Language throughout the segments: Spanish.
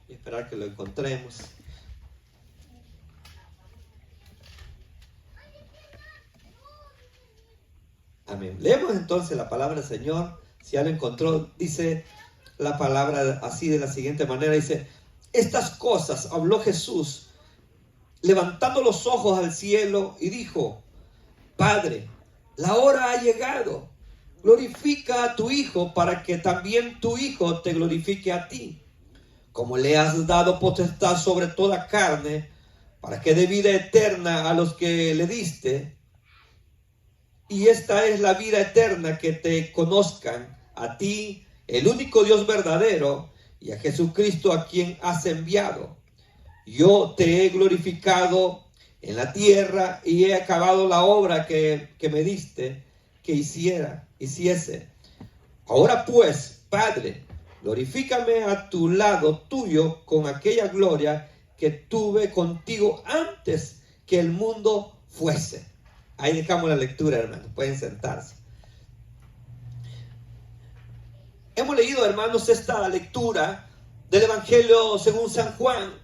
y esperar que lo encontremos. Amén. Leemos entonces la palabra del Señor. Si ya lo encontró, dice la palabra así de la siguiente manera. Dice: estas cosas habló Jesús, levantando los ojos al cielo, y dijo: Padre, la hora ha llegado. Glorifica a tu Hijo, para que también tu Hijo te glorifique a ti. Como le has dado potestad sobre toda carne, para que dé vida eterna a los que le diste. Y esta es la vida eterna, que te conozcan a ti, el único Dios verdadero, y a Jesucristo, a quien has enviado. Yo te he glorificado en la tierra y he acabado la obra que me diste que hiciese. Ahora pues, Padre, glorifícame a tu lado tuyo con aquella gloria que tuve contigo antes que el mundo fuese. Ahí dejamos la lectura, hermanos. Pueden sentarse. Hemos leído, hermanos, esta lectura del Evangelio según San Juan,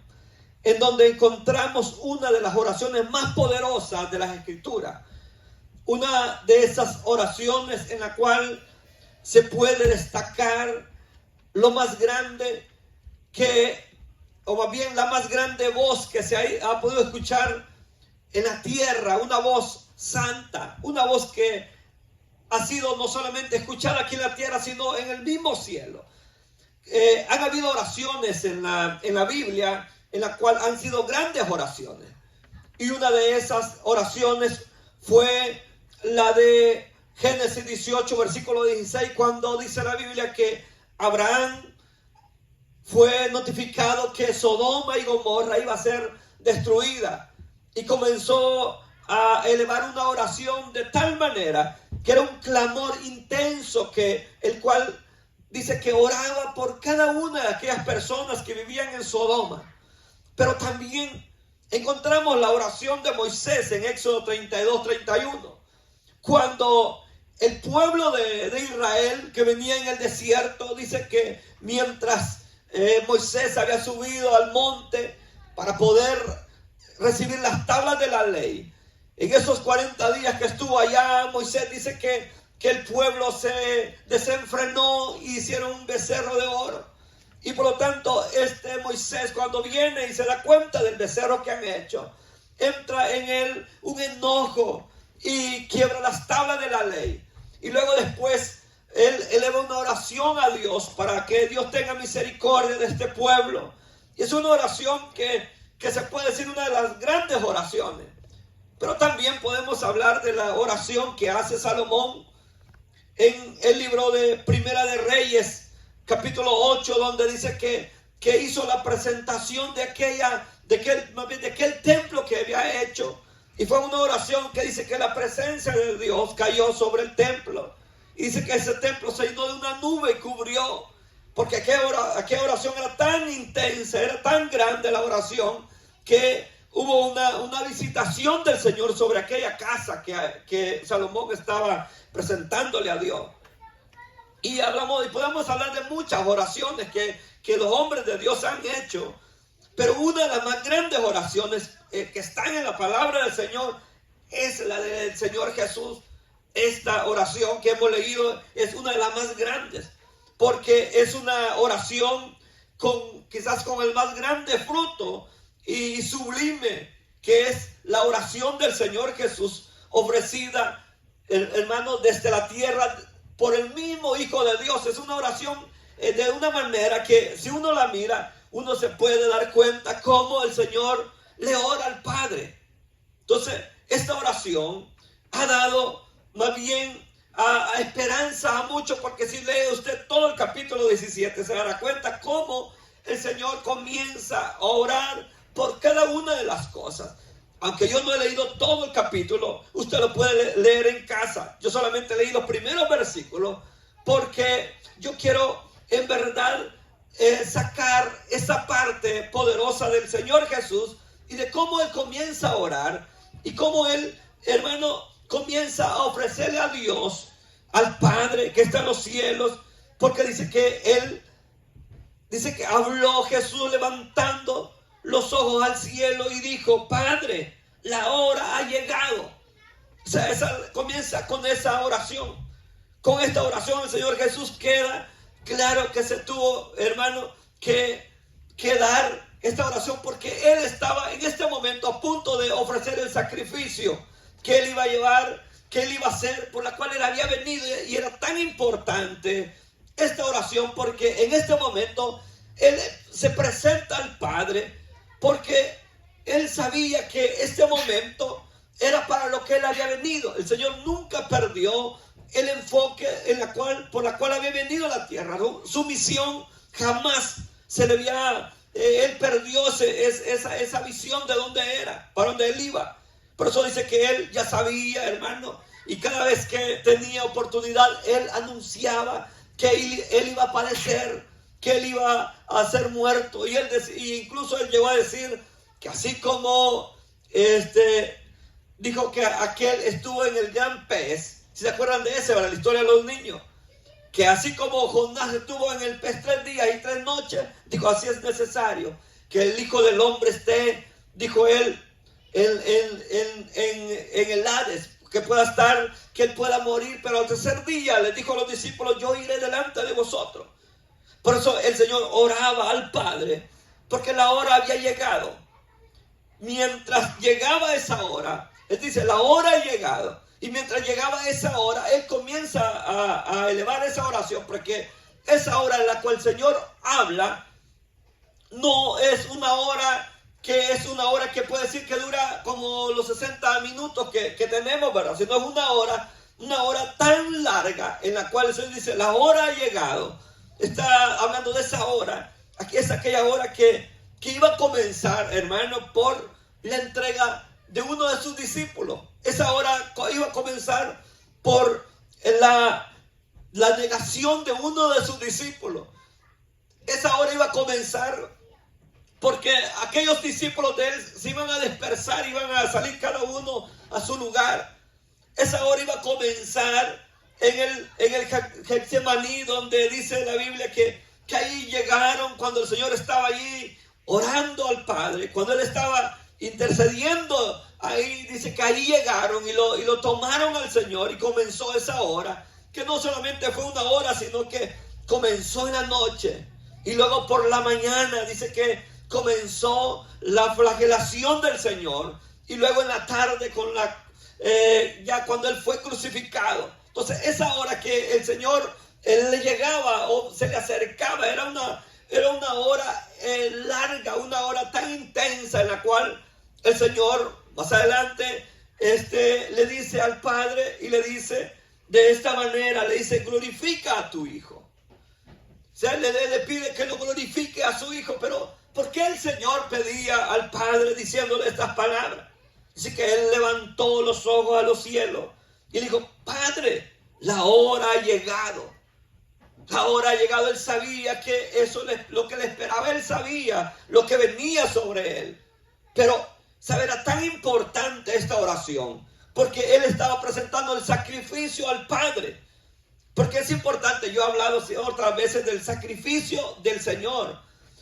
en donde encontramos una de las oraciones más poderosas de las Escrituras. Una de esas oraciones en la cual se puede destacar lo más grande o más bien la más grande voz que se ha podido escuchar en la tierra, una voz santa, una voz que ha sido no solamente escuchada aquí en la tierra, sino en el mismo cielo. Han habido oraciones en la Biblia en la cual han sido grandes oraciones, y una de esas oraciones fue la de Génesis 18, versículo 16, cuando dice la Biblia que Abraham fue notificado que Sodoma y Gomorra iba a ser destruida, y comenzó a elevar una oración de tal manera que era un clamor intenso, el cual dice que oraba por cada una de aquellas personas que vivían en Sodoma. Pero también encontramos la oración de Moisés en Éxodo 32, 31, cuando el pueblo de Israel que venía en el desierto, dice que mientras Moisés había subido al monte para poder recibir las tablas de la ley, en esos 40 días que estuvo allá, Moisés dice que el pueblo se desenfrenó y hicieron un becerro de oro. Y por lo tanto, Moisés, cuando viene y se da cuenta del becerro que han hecho, entra en él un enojo y quiebra las tablas de la ley. Y luego después, él eleva una oración a Dios para que Dios tenga misericordia de este pueblo. Y es una oración que se puede decir una de las grandes oraciones. Pero también podemos hablar de la oración que hace Salomón en el libro de Primera de Reyes, capítulo 8, donde dice que hizo la presentación de aquel templo que había hecho. Y fue una oración que dice que la presencia de Dios cayó sobre el templo. Y dice que ese templo se llenó de una nube y cubrió. Porque aquella oración era tan intensa, era tan grande la oración, que hubo una visitación del Señor sobre aquella casa que Salomón estaba presentándole a Dios. Y podemos hablar de muchas oraciones que los hombres de Dios han hecho. Pero una de las más grandes oraciones que están en la palabra del Señor es la del Señor Jesús. Esta oración que hemos leído es una de las más grandes, porque es una oración quizás con el más grande fruto y sublime, que es la oración del Señor Jesús, ofrecida, hermano, desde la tierra por el mismo Hijo de Dios. Es una oración de una manera que, si uno la mira, uno se puede dar cuenta cómo el Señor le ora al Padre. Entonces, esta oración ha dado más bien a esperanza a muchos, porque si lee usted todo el capítulo 17, se dará cuenta cómo el Señor comienza a orar por cada una de las cosas. Aunque yo no he leído todo el capítulo, usted lo puede leer en casa. Yo solamente leí los primeros versículos, porque yo quiero en verdad sacar esa parte poderosa del Señor Jesús y de cómo Él comienza a orar y cómo Él, hermano, comienza a ofrecerle a Dios, al Padre que está en los cielos, porque dice que Él Dice que habló Jesús levantando los ojos al cielo y dijo: Padre, la hora ha llegado. O sea, comienza con esa oración. Con esta oración el Señor Jesús queda claro que se tuvo, hermano, que dar esta oración, porque Él estaba en este momento a punto de ofrecer el sacrificio que Él iba a llevar, que Él iba a hacer, por la cual Él había venido. Y era tan importante esta oración porque en este momento Él se presenta al Padre, porque Él sabía que este momento era para lo que Él había venido. El Señor nunca perdió el enfoque por la cual había venido a la tierra, ¿no? Su misión jamás se le había, Él perdió esa visión de dónde era, para dónde Él iba. Por eso dice que Él ya sabía, hermano, y cada vez que tenía oportunidad, Él anunciaba que Él iba a padecer, que Él iba a ser muerto. Y incluso Él llegó a decir que así como dijo que aquel estuvo en el gran pez, si se acuerdan de ese, para la historia de los niños, que así como Jonás estuvo en el pez 3 días y 3 noches, dijo, así es necesario que el Hijo del Hombre esté, dijo él, en el Hades, que pueda estar, que Él pueda morir, pero al tercer día les dijo a los discípulos: yo iré delante de vosotros. Por eso el Señor oraba al Padre, porque la hora había llegado. Mientras llegaba esa hora, Él dice, la hora ha llegado. Y mientras llegaba esa hora, Él comienza a elevar esa oración, porque esa hora en la cual el Señor habla no es una hora que puede decir que dura como los 60 minutos que tenemos, ¿verdad? Sino es una hora tan larga en la cual el Señor dice, la hora ha llegado. Está hablando de esa hora. Aquí es aquella hora que iba a comenzar, hermano, por la entrega de uno de sus discípulos. Esa hora iba a comenzar por la negación de uno de sus discípulos. Esa hora iba a comenzar porque aquellos discípulos de Él se iban a dispersar, iban a salir cada uno a su lugar. Esa hora iba a comenzar en el Getsemaní, donde dice la Biblia que ahí llegaron cuando el Señor estaba allí orando al Padre, cuando Él estaba intercediendo. Ahí dice que ahí llegaron y lo tomaron al Señor, y comenzó esa hora, que no solamente fue una hora, sino que comenzó en la noche, y luego por la mañana dice que comenzó la flagelación del Señor, y luego en la tarde ya cuando Él fue crucificado. Entonces esa hora que el Señor Él le llegaba o se le acercaba, era una hora larga, una hora tan intensa, en la cual el Señor más adelante le dice al Padre, y le dice de esta manera, le dice, glorifica a tu Hijo. O sea, le pide que lo glorifique a su Hijo. Pero ¿por qué el Señor pedía al Padre diciéndole estas palabras? Dice que Él levantó los ojos a los cielos y dijo, Padre, la hora ha llegado. La hora ha llegado. Él sabía que eso lo que le esperaba. Él sabía lo que venía sobre Él. Pero era tan importante esta oración, porque Él estaba presentando el sacrificio al Padre. Porque es importante. Yo he hablado otras veces del sacrificio del Señor.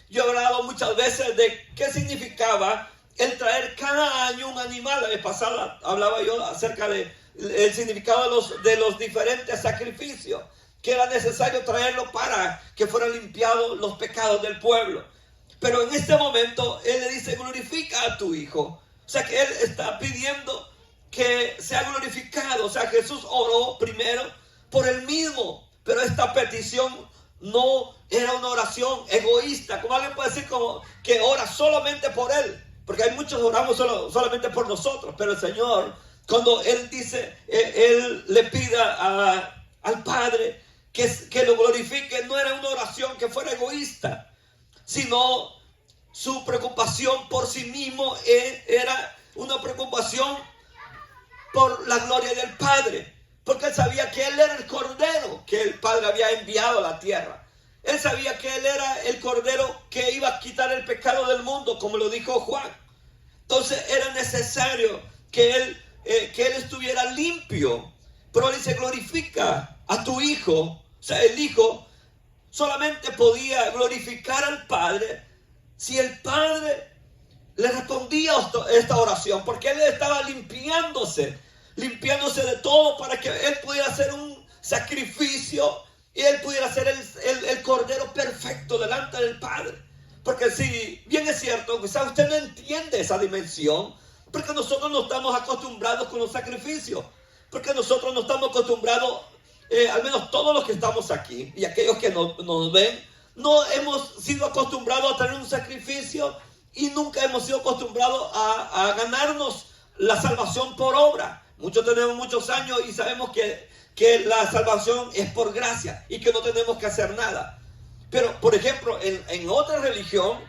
Yo he hablado muchas veces de qué significaba el traer cada año un animal. La vez pasada hablaba yo acerca del significado de los diferentes sacrificios, que era necesario traerlo para que fueran limpiados los pecados del pueblo. Pero en este momento Él le dice, glorifica a tu Hijo. O sea que Él está pidiendo que sea glorificado. O sea, Jesús oró primero por Él mismo. Pero esta petición no era una oración egoísta. Como alguien puede decir como que ora solamente por Él. Porque hay muchos oramos solamente por nosotros. Pero el Señor, cuando Él dice, Él le pida al Padre que lo glorifique, no era una oración que fuera egoísta, sino su preocupación por sí mismo era una preocupación por la gloria del Padre, porque Él sabía que Él era el Cordero que el Padre había enviado a la tierra. Él sabía que Él era el Cordero que iba a quitar el pecado del mundo, como lo dijo Juan. Entonces era necesario que Él estuviera limpio. Pero Él dice, glorifica a tu Hijo. O sea, el Hijo solamente podía glorificar al Padre si el Padre le respondía esta oración, porque él estaba limpiándose de todo para que él pudiera hacer un sacrificio y él pudiera ser el cordero perfecto delante del Padre. Porque si bien es cierto, quizás usted no entiende esa dimensión, porque nosotros no estamos acostumbrados con los sacrificios, porque nosotros no estamos acostumbrados, al menos todos los que estamos aquí y aquellos que nos ven, no hemos sido acostumbrados a tener un sacrificio y nunca hemos sido acostumbrados a ganarnos la salvación por obra. Muchos tenemos muchos años y sabemos que la salvación es por gracia y que no tenemos que hacer nada. Pero, por ejemplo, en otra religión,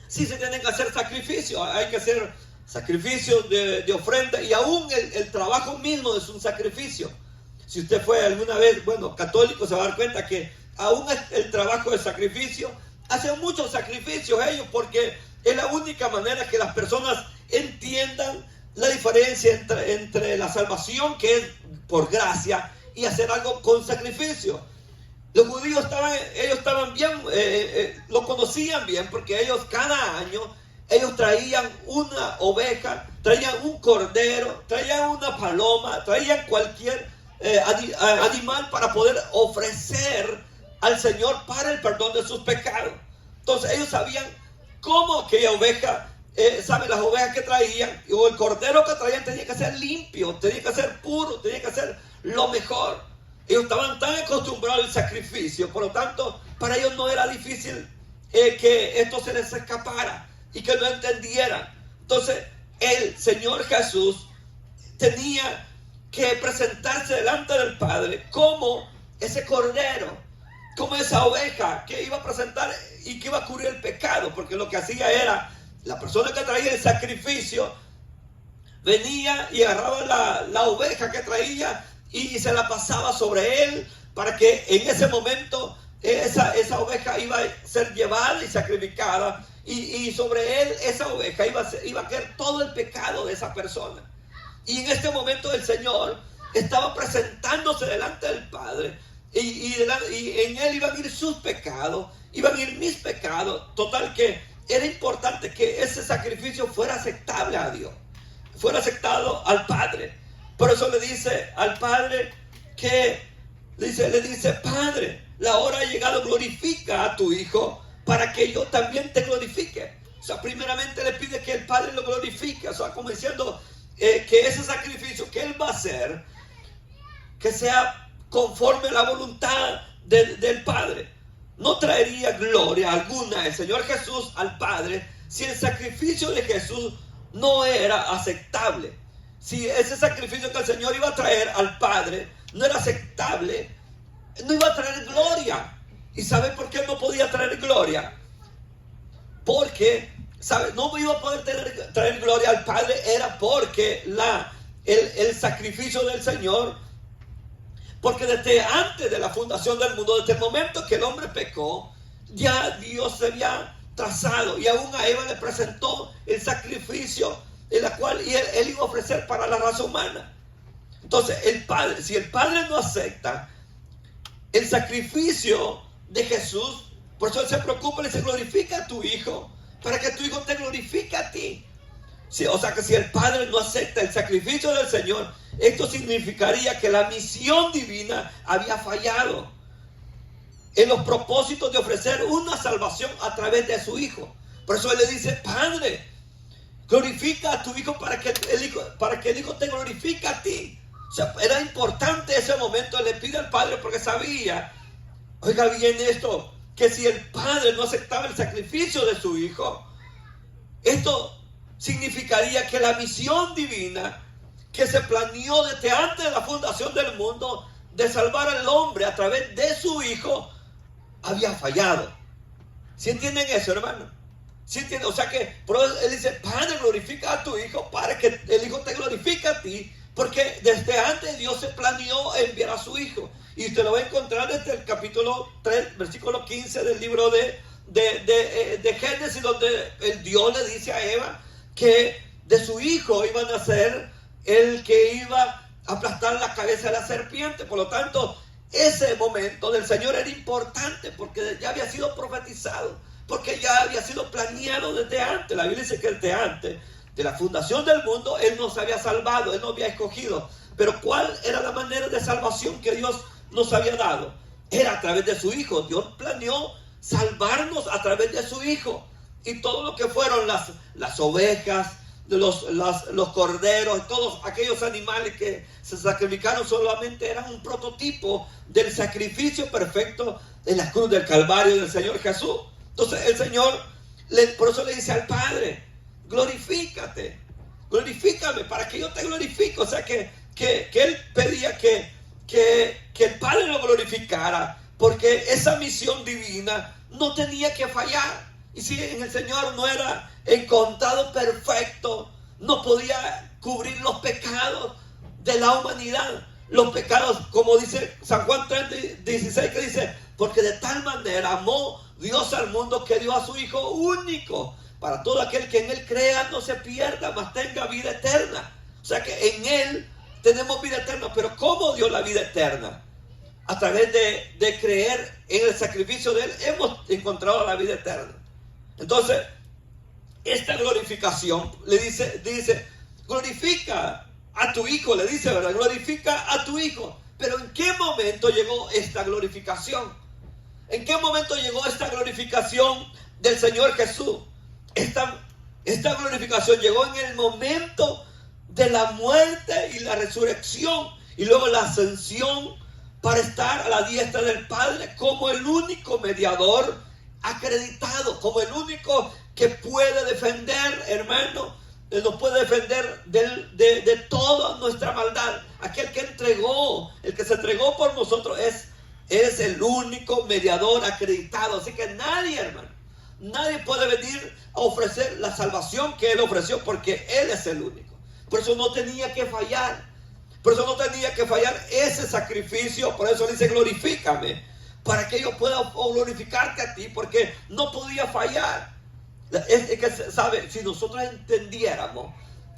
sí se tienen que hacer sacrificios. Hay que hacer sacrificios de ofrenda y aún el trabajo mismo es un sacrificio. Si usted fue alguna vez, católico, se va a dar cuenta que aún el trabajo de sacrificio, hacen muchos sacrificios ellos, porque es la única manera que las personas entiendan la diferencia entre la salvación, que es por gracia, y hacer algo con sacrificio. Los judíos estaban bien, lo conocían bien, porque ellos cada año, ellos traían una oveja, traían un cordero, traían una paloma, traían cualquier animal para poder ofrecer al Señor para el perdón de sus pecados. Entonces ellos sabían cómo aquella oveja, las ovejas que traían o el cordero que traían tenía que ser limpio, tenía que ser puro, tenía que ser lo mejor. Ellos estaban tan acostumbrados al sacrificio, por lo tanto para ellos no era difícil que esto se les escapara y que lo entendieran. Entonces el Señor Jesús tenía que presentarse delante del Padre como ese cordero, como esa oveja que iba a presentar y que iba a cubrir el pecado, porque lo que hacía era, la persona que traía el sacrificio venía y agarraba la oveja que traía y se la pasaba sobre él, para que en ese momento esa oveja iba a ser llevada y sacrificada, y sobre él, esa oveja, iba a caer todo el pecado de esa persona. Y en este momento el Señor estaba presentándose delante del Padre, y en él iban a ir sus pecados, iban a ir mis pecados. Total que era importante que ese sacrificio fuera aceptable a Dios, fuera aceptado al Padre. Por eso le dice al Padre le dice, Padre, la hora ha llegado, glorifica a tu Hijo para que yo también te glorifique. O sea, primeramente le pide que el Padre lo glorifique, o sea, como diciendo que ese sacrificio que Él va a hacer, que sea conforme a la voluntad del Padre. No traería gloria alguna el Señor Jesús al Padre si el sacrificio de Jesús no era aceptable. Si ese sacrificio que el Señor iba a traer al Padre no era aceptable, no iba a traer gloria. ¿Y sabe por qué no podía traer gloria? Porque, no iba a poder traer gloria al Padre, era porque el sacrificio del Señor, porque desde antes de la fundación del mundo, desde el momento que el hombre pecó, ya Dios se había trazado, y aún a Eva le presentó el sacrificio en la cual él iba a ofrecer para la raza humana. Entonces el Padre, si el Padre no acepta el sacrificio de Jesús, por eso Él se preocupa y le dice, glorifica a tu Hijo, para que tu Hijo te glorifique a ti. Sí, o sea que si el Padre no acepta el sacrificio del Señor, esto significaría que la misión divina había fallado en los propósitos de ofrecer una salvación a través de su Hijo. Por eso Él le dice, Padre, glorifica a tu Hijo para que el Hijo te glorifique a ti. O sea, era importante ese momento. Le pide al Padre porque sabía, oiga bien esto, que si el Padre no aceptaba el sacrificio de su Hijo, esto significaría que la misión divina que se planeó desde antes de la fundación del mundo de salvar al hombre a través de su Hijo había fallado. ¿Sí entienden eso, hermano? ¿Sí entienden? O sea que por eso Él dice, Padre, glorifica a tu Hijo para que el Hijo te glorifique a ti, porque desde antes Dios se planeó enviar a su Hijo. Y usted lo va a encontrar desde el capítulo 3, versículo 15 del libro de Génesis, donde el Dios le dice a Eva que de su Hijo iba a nacer el que iba a aplastar la cabeza de la serpiente. Por lo tanto, ese momento del Señor era importante porque ya había sido profetizado, porque ya había sido planeado desde antes. La Biblia dice que desde antes de la fundación del mundo Él nos había salvado, Él nos había escogido. Pero ¿cuál era la manera de salvación que Dios nos había dado? Era a través de su Hijo. Dios planeó salvarnos a través de su Hijo. Y todo lo que fueron las ovejas, los corderos, todos aquellos animales que se sacrificaron solamente eran un prototipo del sacrificio perfecto en la cruz del Calvario del Señor Jesús. Entonces el Señor, por eso le dice al Padre, glorifícate, glorifícame para que yo te glorifique. O sea que Él pedía que el Padre lo glorificara, porque esa misión divina no tenía que fallar. Y si en el Señor no era encontrado perfecto, no podía cubrir los pecados de la humanidad. Los pecados, como dice San Juan 3:16, que dice, porque de tal manera amó Dios al mundo que dio a su Hijo único, para todo aquel que en Él crea no se pierda, mas tenga vida eterna. O sea que en Él tenemos vida eterna. Pero ¿cómo dio la vida eterna? A través de creer en el sacrificio de Él hemos encontrado la vida eterna. Entonces, esta glorificación le dice, glorifica a tu Hijo, le dice, ¿verdad? Glorifica a tu Hijo. Pero ¿en qué momento llegó esta glorificación? ¿En qué momento llegó esta glorificación del Señor Jesús? Esta glorificación llegó en el momento de la muerte y la resurrección, y luego la ascensión para estar a la diestra del Padre como el único mediador acreditado, como el único que puede defender, hermano, nos puede defender de toda nuestra maldad. Aquel que entregó, el que se entregó por nosotros es el único mediador acreditado. Así que nadie, hermano, nadie puede venir a ofrecer la salvación que Él ofreció, porque Él es el único. Por eso no tenía que fallar. Por eso no tenía que fallar ese sacrificio. Por eso dice, glorifícame, para que yo pueda glorificarte a ti, porque no podía fallar. Es que, ¿sabe? Si nosotros entendiéramos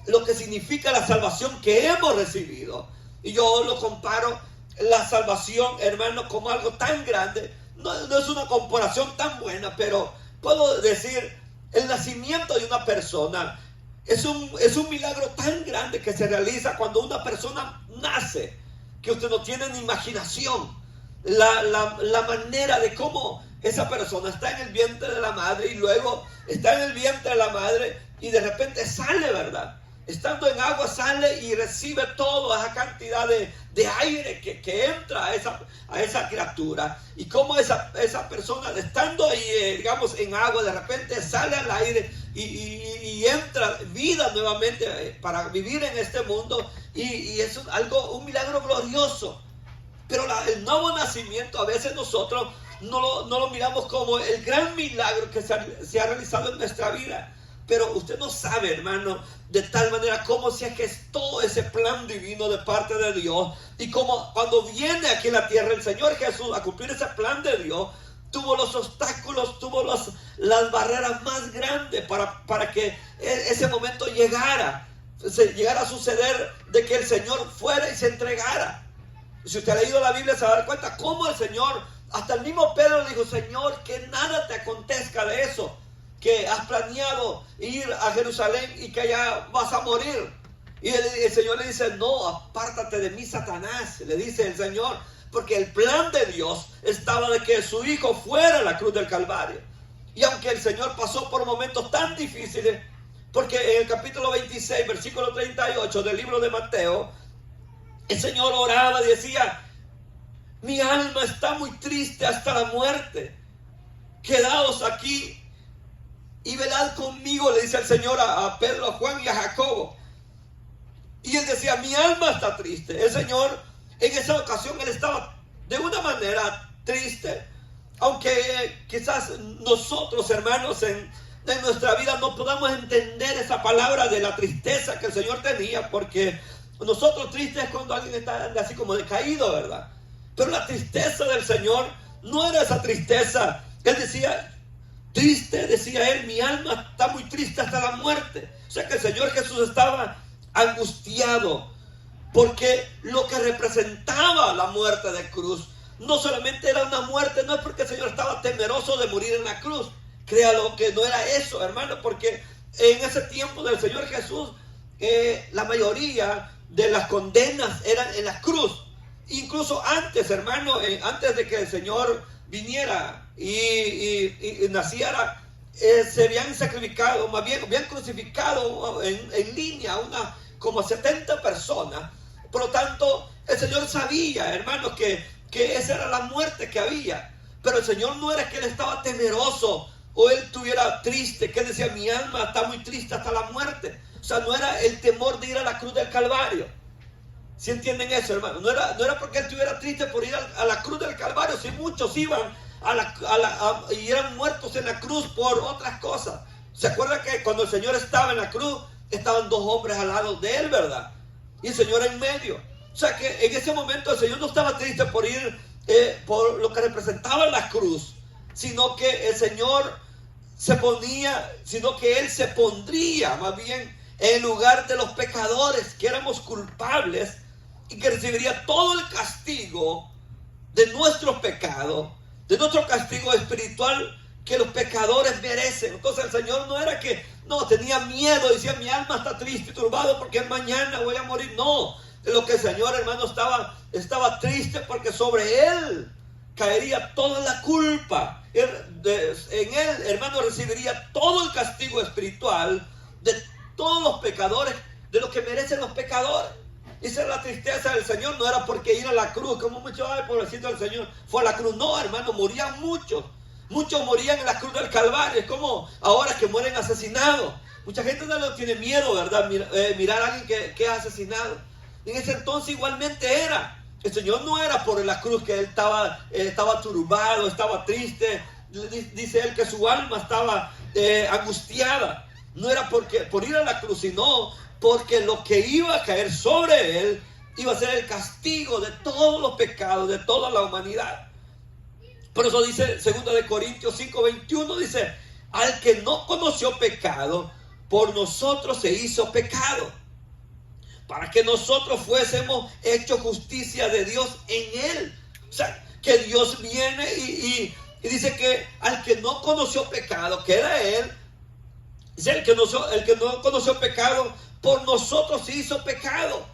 lo que significa la salvación que hemos recibido, y yo lo comparo, la salvación, hermano, como algo tan grande, no es una comparación tan buena, pero puedo decir, el nacimiento de una persona es un milagro tan grande que se realiza cuando una persona nace, que usted no tiene ni imaginación. La manera de cómo esa persona está en el vientre de la madre, y luego está en el vientre de la madre y de repente sale, ¿verdad? Estando en agua sale y recibe toda esa cantidad de aire que entra a esa criatura. Y cómo esa persona, estando ahí, digamos, en agua, de repente sale al aire y entra vida nuevamente para vivir en este mundo. Y es un milagro glorioso. Pero el nuevo nacimiento a veces nosotros no lo miramos como el gran milagro que se ha realizado en nuestra vida. Pero usted no sabe, hermano, de tal manera cómo se gestó ese plan divino de parte de Dios. Y cómo cuando viene aquí a la tierra el Señor Jesús a cumplir ese plan de Dios, tuvo los obstáculos, tuvo las barreras más grandes para que ese momento llegara a suceder, de que el Señor fuera y se entregara. Si usted ha leído la Biblia se va a dar cuenta cómo el Señor, hasta el mismo Pedro dijo, Señor, que nada te acontezca de eso, que has planeado ir a Jerusalén y que allá vas a morir. Y el Señor le dice, no, apártate de mí, Satanás, le dice el Señor, porque el plan de Dios estaba de que su Hijo fuera a la cruz del Calvario. Y aunque el Señor pasó por momentos tan difíciles, porque en el capítulo 26, versículo 38 del libro de Mateo, el Señor oraba y decía, mi alma está muy triste hasta la muerte. Quedaos aquí y velad conmigo, le dice el Señor a Pedro, a Juan y a Jacobo. Y él decía, mi alma está triste. El Señor, en esa ocasión, él estaba de una manera triste. Aunque quizás nosotros, hermanos, en nuestra vida no podamos entender esa palabra de la tristeza que el Señor tenía, porque nosotros tristes es cuando alguien está así como decaído, ¿verdad? Pero la tristeza del Señor no era esa tristeza. Él decía, triste, decía él, mi alma está muy triste hasta la muerte. O sea que el Señor Jesús estaba angustiado, porque lo que representaba la muerte de cruz no solamente era una muerte, no es porque el Señor estaba temeroso de morir en la cruz. Créalo que no era eso, hermano, porque en ese tiempo del Señor Jesús, la mayoría de las condenas eran en la cruz. Incluso antes, hermano, antes de que el Señor viniera y naciera, se habían sacrificado, más bien habían crucificado en línea como 70 personas. Por lo tanto, el Señor sabía, hermanos, que esa era la muerte que había. Pero el Señor no era que Él estaba temeroso o Él estuviera triste, que Él decía, mi alma está muy triste hasta la muerte. O sea, no era el temor de ir a la cruz del Calvario. ¿Sí entienden eso, hermano? No era porque Él estuviera triste por ir a la cruz del Calvario. Si muchos iban y eran muertos en la cruz por otras cosas. ¿Se acuerda que cuando el Señor estaba en la cruz, estaban dos hombres al lado de Él, verdad? Y el Señor en medio. O sea que en ese momento el Señor no estaba triste por ir por lo que representaba la cruz, sino que el Señor sino que Él se pondría más bien en lugar de los pecadores, que éramos culpables y que recibiría todo el castigo de nuestros pecados, de nuestro castigo espiritual que los pecadores merecen. Entonces el Señor no era que tenía miedo, decía, mi alma está triste y turbado porque mañana voy a morir. No, de lo que el Señor, hermano, estaba triste porque sobre Él caería toda la culpa. En Él, hermano, recibiría todo el castigo espiritual de todos los pecadores, de lo que merecen los pecadores. Esa es la tristeza del Señor. No era porque ir a la cruz, como muchos, ay, pobrecito del Señor, fue a la cruz. No, hermano, morían muchos. Muchos morían en la cruz del Calvario. Es como ahora que mueren asesinados. Mucha gente no tiene miedo, ¿verdad? Mirar a alguien que es asesinado. En ese entonces igualmente era. El Señor no era por la cruz que Él estaba turbado, estaba triste. Dice Él que su alma estaba angustiada. No era por ir a la cruz, sino porque lo que iba a caer sobre Él iba a ser el castigo de todos los pecados, de toda la humanidad. Por eso dice 2 Corintios 5:21, dice, al que no conoció pecado, por nosotros se hizo pecado, para que nosotros fuésemos hechos justicia de Dios en Él. O sea, que Dios viene y dice que al que no conoció pecado, que era Él, dice, el que no conoció pecado, por nosotros se hizo pecado.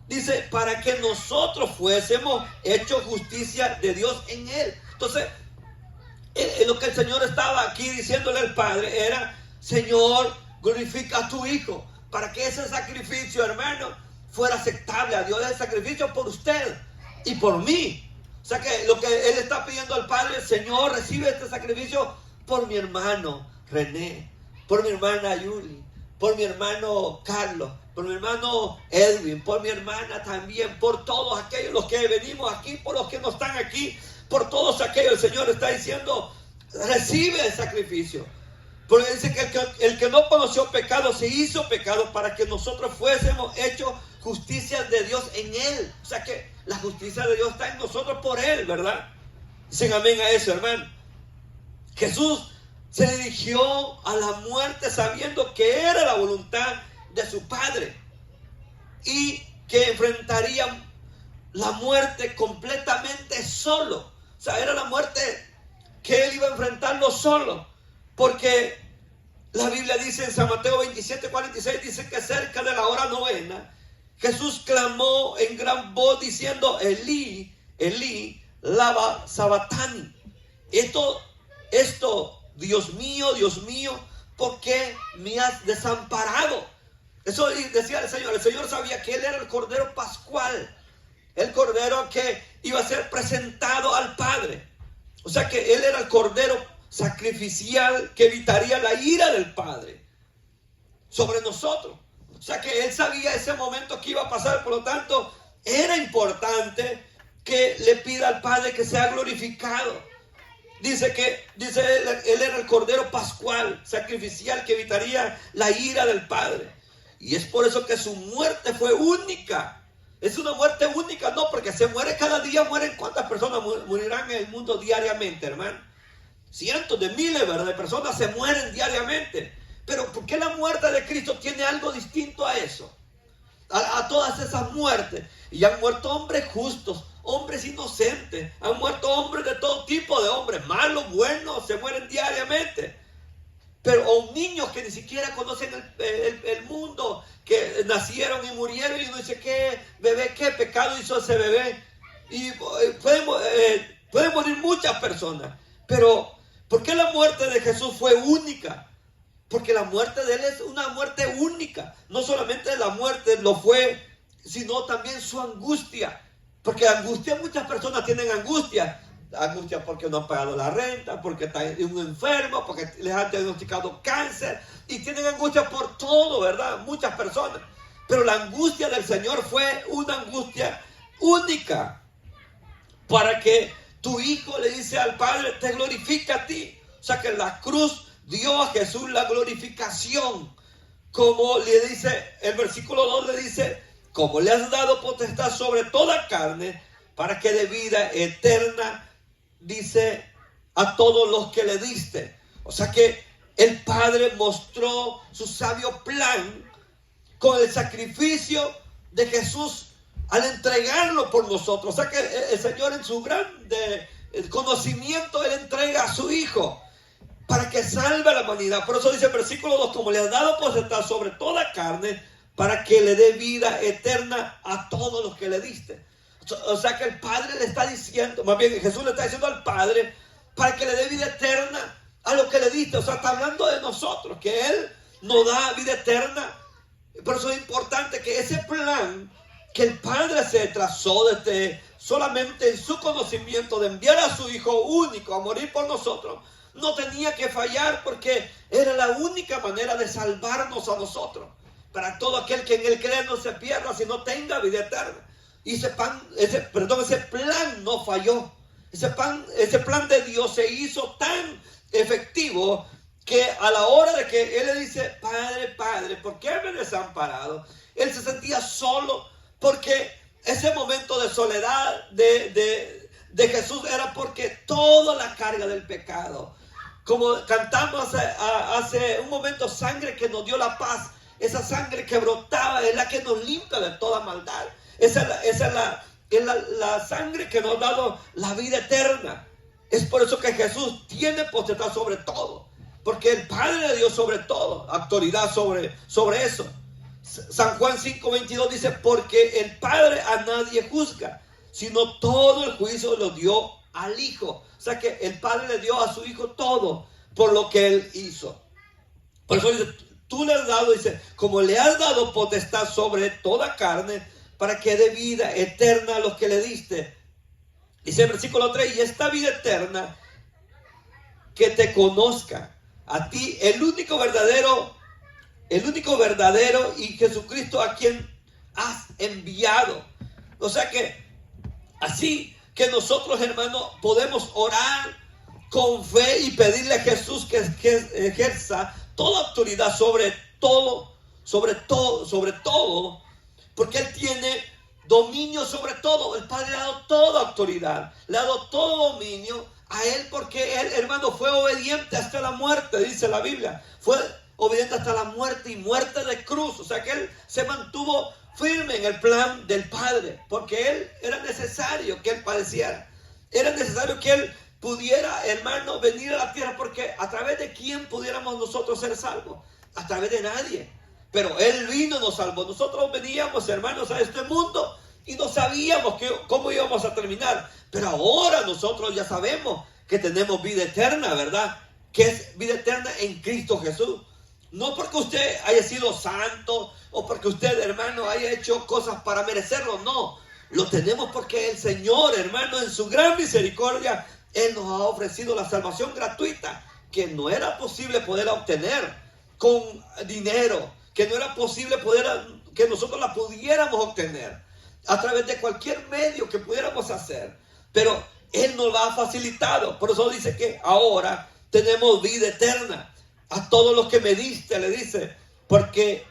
Dice, para que nosotros fuésemos hechos justicia de Dios en Él. Entonces, lo que el Señor estaba aquí diciéndole al Padre era, Señor, glorifica a tu Hijo, para que ese sacrificio, hermano, fuera aceptable a Dios. El sacrificio por usted y por mí. O sea que lo que Él está pidiendo al Padre, Señor, recibe este sacrificio por mi hermano René, por mi hermana Yuli, por mi hermano Carlos, por mi hermano Edwin, por mi hermana también, por todos aquellos los que venimos aquí, por los que no están aquí, por todos aquellos. El Señor está diciendo, recibe el sacrificio. Porque dice que el que no conoció pecado se hizo pecado para que nosotros fuésemos hechos justicia de Dios en Él. O sea que la justicia de Dios está en nosotros por Él, ¿verdad? Dicen amén a eso, hermano. Jesús se dirigió a la muerte sabiendo que era la voluntad de su Padre y que enfrentaría la muerte completamente solo. O sea, era la muerte que Él iba a enfrentarlo solo. Porque la Biblia dice en San Mateo 27:46, dice que cerca de la hora novena, Jesús clamó en gran voz diciendo, Elí, Elí, lama sabactani. Esto, Dios mío, ¿por qué me has desamparado? Eso decía el Señor. El Señor sabía que Él era el Cordero Pascual, el Cordero que iba a ser presentado al Padre. O sea que Él era el Cordero sacrificial que evitaría la ira del Padre sobre nosotros. O sea que Él sabía ese momento que iba a pasar. Por lo tanto, era importante que le pida al Padre que sea glorificado. Dice él era el Cordero Pascual, sacrificial, que evitaría la ira del Padre. Y es por eso que su muerte fue única. Es una muerte única, no porque se muere cada día. Mueren, ¿cuántas personas morirán en el mundo diariamente, hermano? Cientos de miles, ¿verdad?, de personas se mueren diariamente. Pero ¿por qué la muerte de Cristo tiene algo distinto a eso? A todas esas muertes. Y han muerto hombres justos, hombres inocentes, han muerto hombres de todo tipo de hombres, malos, buenos, se mueren diariamente. Pero o niños que ni siquiera conocen el mundo, que nacieron y murieron, y uno dice, ¿qué bebé, qué pecado hizo ese bebé? Y pueden morir muchas personas. Pero, ¿por qué la muerte de Jesús fue única? Porque la muerte de Él es una muerte única. No solamente la muerte lo fue, sino también su angustia. Porque angustia, muchas personas tienen angustia. Angustia porque no han pagado la renta, porque está un enfermo, porque les han diagnosticado cáncer. Y tienen angustia por todo, ¿verdad? Muchas personas. Pero la angustia del Señor fue una angustia única. Para que tu hijo le dice al Padre, te glorifica a ti. O sea que la cruz dio a Jesús la glorificación. Como le dice, el versículo 2 le dice, como le has dado potestad sobre toda carne, para que dé vida eterna, dice, a todos los que le diste. O sea que el Padre mostró su sabio plan con el sacrificio de Jesús al entregarlo por nosotros. O sea que el Señor en su grande conocimiento, Él entrega a su Hijo para que salve a la humanidad. Por eso dice el versículo 2, como le has dado potestad sobre toda carne, para que le dé vida eterna a todos los que le diste. O sea que el Padre le está diciendo, más bien Jesús le está diciendo al Padre, para que le dé vida eterna a los que le diste. O sea, está hablando de nosotros, que Él nos da vida eterna. Por eso es importante que ese plan que el Padre se trazó desde solamente en su conocimiento de enviar a su Hijo único a morir por nosotros, no tenía que fallar, porque era la única manera de salvarnos a nosotros. Para todo aquel que en Él cree no se pierda, sino tenga vida eterna. Y ese plan no falló. Ese plan de Dios se hizo tan efectivo que a la hora de que Él le dice, Padre, Padre, ¿por qué me desamparado? Él se sentía solo, porque ese momento de soledad de Jesús era porque toda la carga del pecado, como cantamos hace un momento, sangre que nos dio la paz, esa sangre que brotaba es la que nos limpia de toda maldad. Esa es la sangre que nos ha dado la vida eterna. Es por eso que Jesús tiene potestad sobre todo, porque el Padre le dio sobre todo autoridad sobre eso. San Juan 5:22 dice, porque el Padre a nadie juzga, sino todo el juicio lo dio al Hijo. O sea que el Padre le dio a su Hijo todo por lo que Él hizo. Por eso dice, tú le has dado, dice, como le has dado potestad sobre toda carne, para que dé vida eterna a los que le diste. Dice el versículo 3, y esta vida eterna, que te conozca a ti, el único verdadero y Jesucristo a quien has enviado. O sea que así que nosotros, hermanos, podemos orar con fe y pedirle a Jesús que ejerza toda autoridad sobre todo, porque Él tiene dominio sobre todo. El Padre le ha dado toda autoridad, le ha dado todo dominio a Él, porque Él, hermano, fue obediente hasta la muerte, dice la Biblia. Fue obediente hasta la muerte, y muerte de cruz. O sea que Él se mantuvo firme en el plan del Padre, porque Él era necesario que Él padeciera. Era necesario que Él pudiera, hermano, venir a la tierra, porque a través de quién pudiéramos nosotros ser salvos, a través de nadie. Pero Él vino y nos salvó. Nosotros veníamos, hermanos, a este mundo y no sabíamos cómo íbamos a terminar. Pero ahora nosotros ya sabemos que tenemos vida eterna, ¿verdad? Que es vida eterna en Cristo Jesús. No porque usted haya sido santo o porque usted, hermano, haya hecho cosas para merecerlo. No, lo tenemos porque el Señor, hermano, en su gran misericordia, Él nos ha ofrecido la salvación gratuita, que no era posible poder obtener con dinero, que no era posible que nosotros la pudiéramos obtener a través de cualquier medio que pudiéramos hacer. Pero Él nos la ha facilitado. Por eso dice que ahora tenemos vida eterna a todos los que me diste, le dice, porque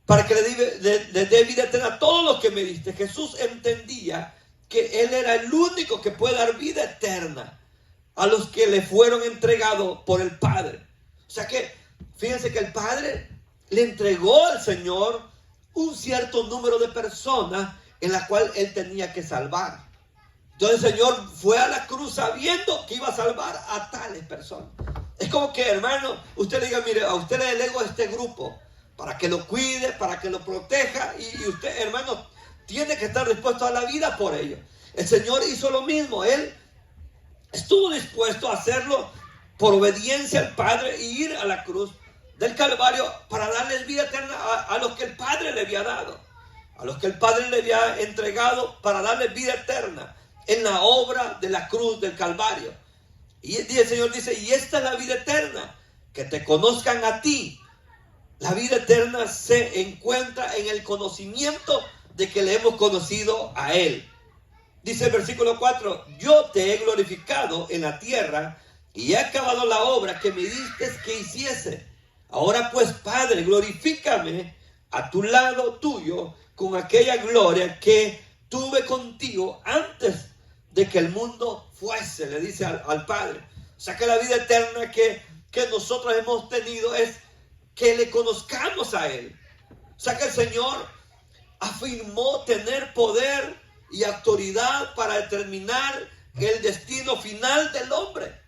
para que le dé vida eterna a todos los que me diste. Jesús entendía que Él era el único que puede dar vida eterna a los que le fueron entregados por el Padre. O sea que, fíjense que el Padre le entregó al Señor un cierto número de personas en la cual Él tenía que salvar. Entonces el Señor fue a la cruz sabiendo que iba a salvar a tales personas. Es como que, hermano, usted le diga, mire, a usted le delego este grupo para que lo cuide, para que lo proteja, y usted, hermano, tiene que estar dispuesto a la vida por ello. El Señor hizo lo mismo. Él estuvo dispuesto a hacerlo por obediencia al Padre e ir a la cruz del Calvario para darles vida eterna a los que el Padre le había dado, a los que el Padre le había entregado para darles vida eterna en la obra de la cruz del Calvario. Y el Señor dice, y esta es la vida eterna, que te conozcan a ti. La vida eterna se encuentra en el conocimiento de que le hemos conocido a Él. Dice el versículo 4, yo te he glorificado en la tierra y he acabado la obra que me diste que hiciese. Ahora pues, Padre, glorifícame a tu lado tuyo con aquella gloria que tuve contigo antes de que el mundo fuese, le dice al Padre. O sea que la vida eterna que nosotros hemos tenido es que le conozcamos a Él. O sea que el Señor afirmó tener poder y autoridad para determinar el destino final del hombre.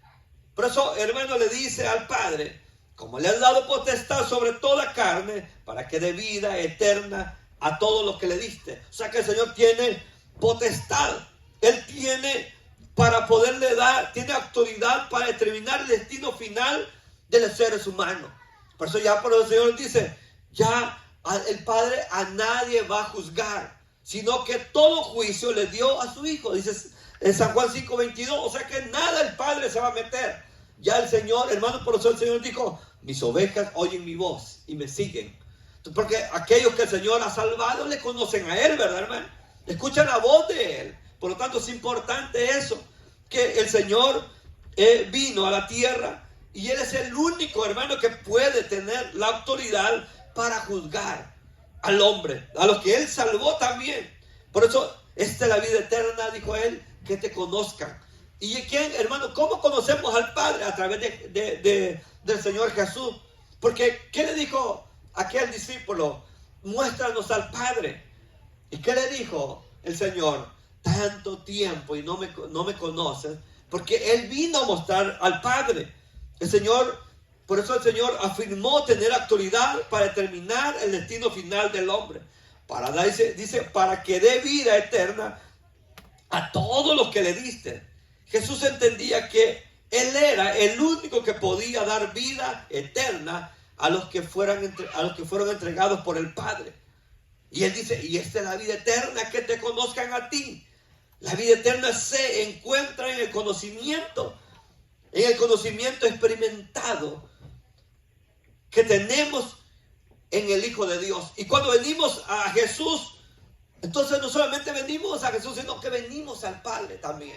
Por eso, hermano, le dice al Padre, como le has dado potestad sobre toda carne, para que dé vida eterna a todos los que le diste. O sea que el Señor tiene potestad. Él tiene para poderle dar, tiene autoridad para determinar el destino final de los seres humanos. Por eso ya por el Señor dice, ya el Padre a nadie va a juzgar, sino que todo juicio le dio a su Hijo. Dice en San Juan 5:22, o sea que nada el Padre se va a meter. Ya el Señor, hermano, por eso el Señor dijo, mis ovejas oyen mi voz y me siguen. Porque aquellos que el Señor ha salvado le conocen a Él, ¿verdad, hermano? Escuchan la voz de Él. Por lo tanto es importante eso, que el Señor vino a la tierra y Él es el único, hermano, que puede tener la autoridad para juzgar al hombre, a los que Él salvó también. Por eso, esta es la vida eterna, dijo Él, que te conozcan. ¿Y quién, hermano? ¿Cómo conocemos al Padre? A través del Señor Jesús. Porque, ¿qué le dijo aquel discípulo? Muéstranos al Padre. ¿Y qué le dijo el Señor? Tanto tiempo y no me conoces, porque Él vino a mostrar al Padre. El Señor, por eso el Señor afirmó tener autoridad para determinar el destino final del hombre. Dice, para que dé vida eterna a todos los que le diste. Jesús entendía que Él era el único que podía dar vida eterna a los que fueron entregados por el Padre. Y Él dice, y esta es la vida eterna, que te conozcan a ti. La vida eterna se encuentra en el conocimiento experimentado que tenemos en el Hijo de Dios. Y cuando venimos a Jesús, entonces no solamente venimos a Jesús, sino que venimos al Padre también.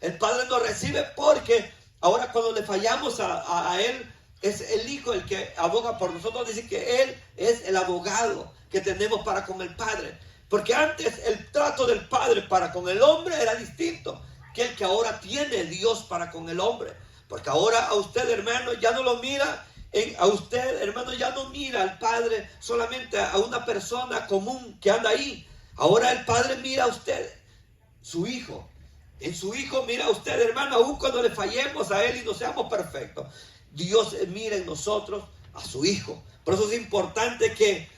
El Padre nos recibe porque ahora cuando le fallamos a Él, es el Hijo el que aboga por nosotros. Dice que Él es el abogado que tenemos para con el Padre. Porque antes el trato del Padre para con el hombre era distinto que el que ahora tiene Dios para con el hombre. Porque ahora a usted, hermano, ya no lo mira, a usted, hermano, ya no mira al Padre solamente a una persona común que anda ahí. Ahora el Padre mira a usted, su Hijo. En su Hijo mira a usted, hermano, aun cuando le fallemos a Él y no seamos perfectos. Dios mira en nosotros a su Hijo. Por eso es importante que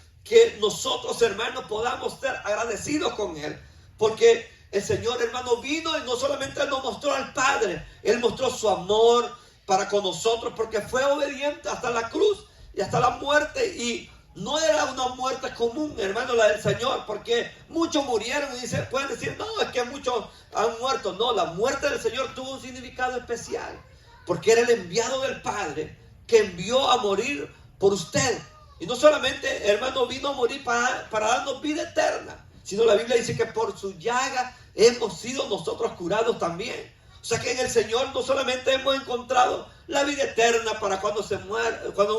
nosotros, hermanos, podamos ser agradecidos con Él. Porque el Señor, hermano, vino y no solamente Él nos mostró al Padre, Él mostró su amor para con nosotros, porque fue obediente hasta la cruz y hasta la muerte. Y no era una muerte común, hermano, la del Señor, porque muchos murieron y pueden decir, no, es que muchos han muerto. No, la muerte del Señor tuvo un significado especial, porque era el enviado del Padre que envió a morir por usted. Y no solamente, hermano, vino a morir para darnos vida eterna, sino la Biblia dice que por su llaga hemos sido nosotros curados también. O sea que en el Señor no solamente hemos encontrado la vida eterna para cuando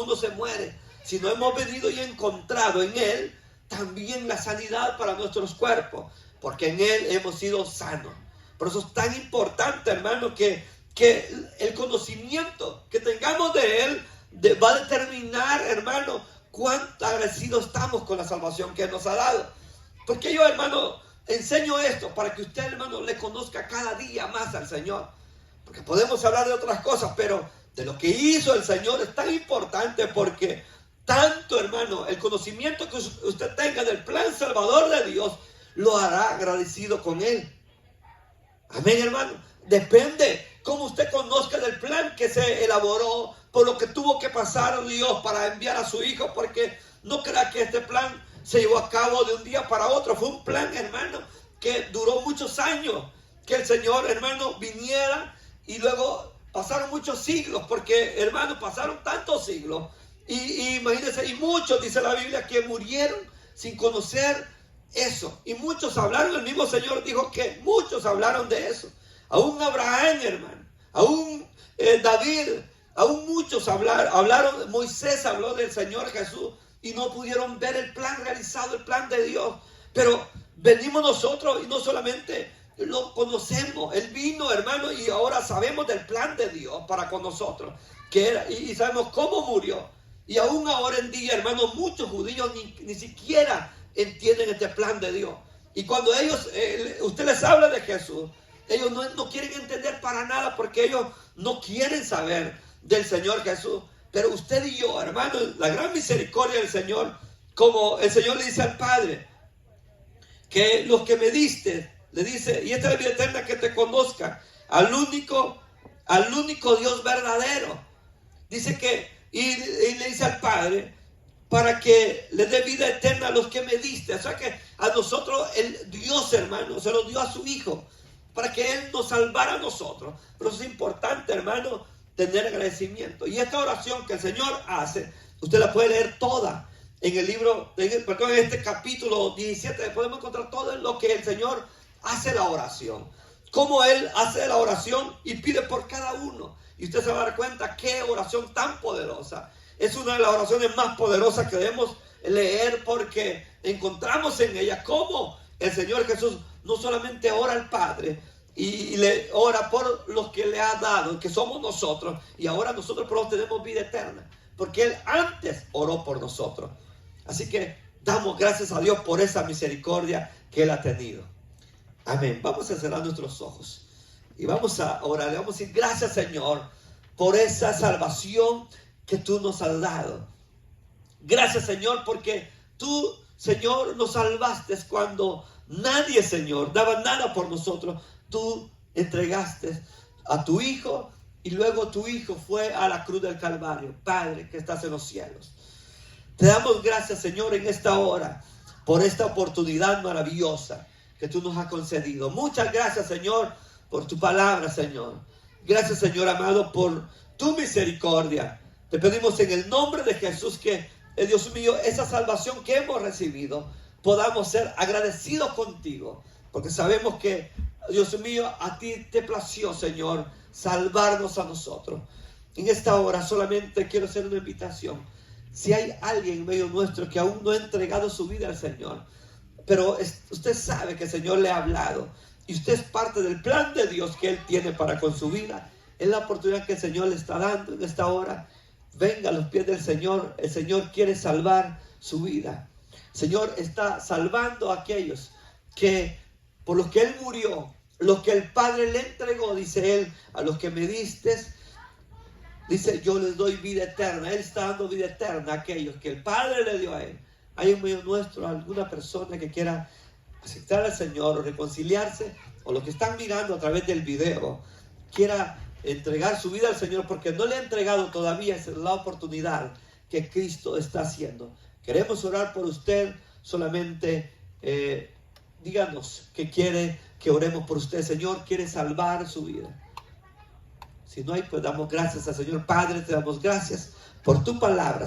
uno se muere, sino hemos venido y encontrado en Él también la sanidad para nuestros cuerpos, porque en Él hemos sido sanos. Por eso es tan importante, hermano, que el conocimiento que tengamos de Él va a determinar, hermano, cuánto agradecidos estamos con la salvación que Él nos ha dado. Porque yo, hermano, enseño esto para que usted, hermano, le conozca cada día más al Señor. Porque podemos hablar de otras cosas, pero de lo que hizo el Señor es tan importante, porque tanto, hermano, el conocimiento que usted tenga del plan salvador de Dios lo hará agradecido con Él. Amén, hermano. Depende cómo usted conozca del plan que se elaboró, por lo que tuvo que pasar Dios para enviar a su Hijo, porque no crea que este plan se llevó a cabo de un día para otro. Fue un plan, hermano, que duró muchos años, que el Señor, hermano, viniera, y luego pasaron muchos siglos, porque, hermano, pasaron tantos siglos, y imagínense, y muchos, dice la Biblia, que murieron sin conocer eso, y muchos hablaron. El mismo Señor dijo que muchos hablaron de eso. Aún Abraham, hermano, aún David, aún muchos hablaron. Moisés habló del Señor Jesús y no pudieron ver el plan realizado, el plan de Dios. Pero venimos nosotros y no solamente lo conocemos. Él vino, hermano, y ahora sabemos del plan de Dios para con nosotros, que era, y sabemos cómo murió. Y aún ahora en día, hermano, muchos judíos ni siquiera entienden este plan de Dios. Y cuando ellos, usted les habla de Jesús, ellos no quieren entender para nada, porque ellos no quieren saber del Señor Jesús. Pero usted y yo, hermano, la gran misericordia del Señor, como el Señor le dice al Padre, que los que me diste, le dice, y esta es la vida eterna, que te conozcan, al único Dios verdadero. Dice que, y le dice al Padre, para que le dé vida eterna a los que me diste. O sea que a nosotros el Dios, hermano, se lo dio a su Hijo, para que Él nos salvara a nosotros. Pero es importante, hermano, tener agradecimiento. Y esta oración que el Señor hace, usted la puede leer toda en el libro, en este capítulo 17, podemos encontrar todo en lo que el Señor hace la oración. Cómo Él hace la oración y pide por cada uno. Y usted se va a dar cuenta qué oración tan poderosa. Es una de las oraciones más poderosas que debemos leer, porque encontramos en ella cómo el Señor Jesús no solamente ora al Padre y le ora por los que le ha dado, que somos nosotros, y ahora nosotros por los que tenemos vida eterna, porque Él antes oró por nosotros. Así que damos gracias a Dios por esa misericordia que Él ha tenido. Amén. Vamos a cerrar nuestros ojos y vamos a orar. Le vamos a decir gracias, Señor, por esa salvación que tú nos has dado. Gracias, Señor, porque tú, Señor, nos salvaste cuando nadie, Señor, daba nada por nosotros. Tú entregaste a tu Hijo, y luego tu Hijo fue a la cruz del Calvario. Padre que estás en los cielos, te damos gracias, Señor, en esta hora, por esta oportunidad maravillosa que tú nos has concedido. Muchas gracias, Señor, por tu palabra, Señor. Gracias, Señor amado, por tu misericordia. Te pedimos en el nombre de Jesús que, Dios mío, esa salvación que hemos recibido, podamos ser agradecidos contigo, porque sabemos que, Dios mío, a ti te plació, Señor, salvarnos a nosotros. En esta hora solamente quiero hacer una invitación. Si hay alguien en medio nuestro que aún no ha entregado su vida al Señor, pero usted sabe que el Señor le ha hablado y usted es parte del plan de Dios que Él tiene para con su vida, es la oportunidad que el Señor le está dando en esta hora. Venga a los pies del Señor. El Señor quiere salvar su vida. El Señor está salvando a aquellos que, por los que Él murió, los que el Padre le entregó, dice Él, a los que me diste, dice, yo les doy vida eterna. Él está dando vida eterna a aquellos que el Padre le dio a Él. Hay en medio nuestro alguna persona que quiera aceptar al Señor o reconciliarse, o los que están mirando a través del video, quiera entregar su vida al Señor porque no le ha entregado todavía. Esa es la oportunidad que Cristo está haciendo. Queremos orar por usted. Solamente díganos que quiere que oremos por usted. El Señor quiere salvar su vida. Si no hay, pues damos gracias al Señor. Padre, te damos gracias por tu palabra.